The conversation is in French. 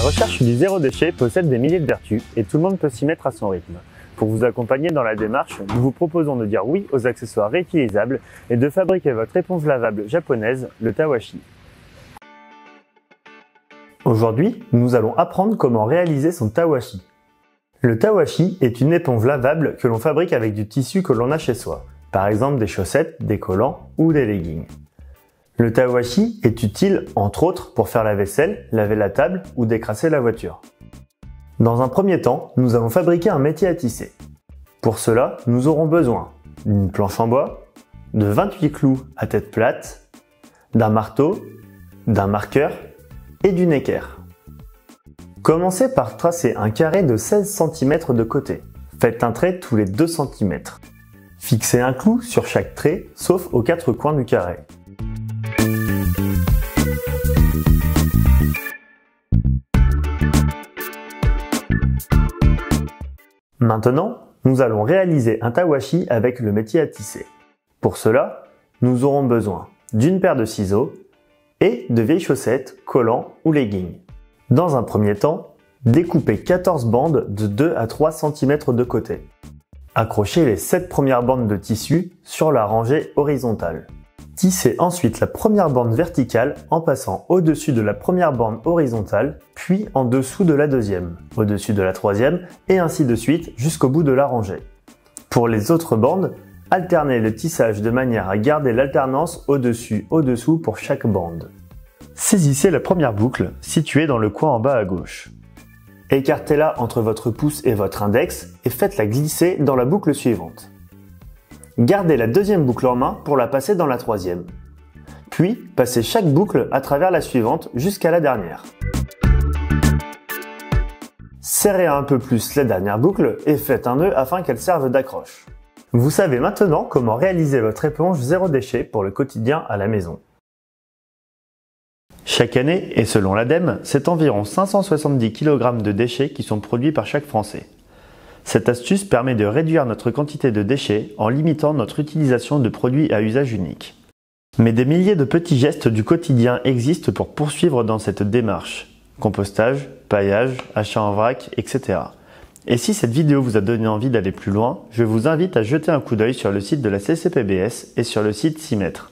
recherche du zéro déchet possède des milliers de vertus et tout le monde peut s'y mettre à son rythme. Pour vous accompagner dans la démarche, nous vous proposons de dire oui aux accessoires réutilisables et de fabriquer votre éponge lavable japonaise, le Tawashi. Aujourd'hui, nous allons apprendre comment réaliser son Tawashi. Le Tawashi est une éponge lavable que l'on fabrique avec du tissu que l'on a chez soi, par exemple des chaussettes, des collants ou des leggings. Le Tawashi est utile entre autres pour faire la vaisselle, laver la table ou décrasser la voiture. Dans un premier temps, nous allons fabriquer un métier à tisser. Pour cela, nous aurons besoin d'une planche en bois, de 28 clous à tête plate, d'un marteau, d'un marqueur et d'une équerre. Commencez par tracer un carré de 16 cm de côté. Faites un trait tous les 2 cm. Fixez un clou sur chaque trait, sauf aux 4 coins du carré. Maintenant, nous allons réaliser un Tawashi avec le métier à tisser. Pour cela, nous aurons besoin d'une paire de ciseaux et de vieilles chaussettes, collants ou leggings. Dans un premier temps, découpez 14 bandes de 2 à 3 cm de côté. Accrochez les 7 premières bandes de tissu sur la rangée horizontale. Tissez ensuite la première bande verticale en passant au-dessus de la première bande horizontale, puis en dessous de la deuxième, au-dessus de la troisième, et ainsi de suite jusqu'au bout de la rangée. Pour les autres bandes, alternez le tissage de manière à garder l'alternance au-dessus-au-dessous pour chaque bande. Saisissez la première boucle, située dans le coin en bas à gauche. Écartez-la entre votre pouce et votre index et faites-la glisser dans la boucle suivante. Gardez la deuxième boucle en main pour la passer dans la troisième. Puis, passez chaque boucle à travers la suivante jusqu'à la dernière. Serrez un peu plus la dernière boucle et faites un nœud afin qu'elle serve d'accroche. Vous savez maintenant comment réaliser votre éponge zéro déchet pour le quotidien à la maison. Chaque année, et selon l'ADEME, c'est environ 570 kg de déchets qui sont produits par chaque Français. Cette astuce permet de réduire notre quantité de déchets en limitant notre utilisation de produits à usage unique. Mais des milliers de petits gestes du quotidien existent pour poursuivre dans cette démarche. Compostage, paillage, achat en vrac, etc. Et si cette vidéo vous a donné envie d'aller plus loin, je vous invite à jeter un coup d'œil sur le site de la CCPBS et sur le site 6 mètres.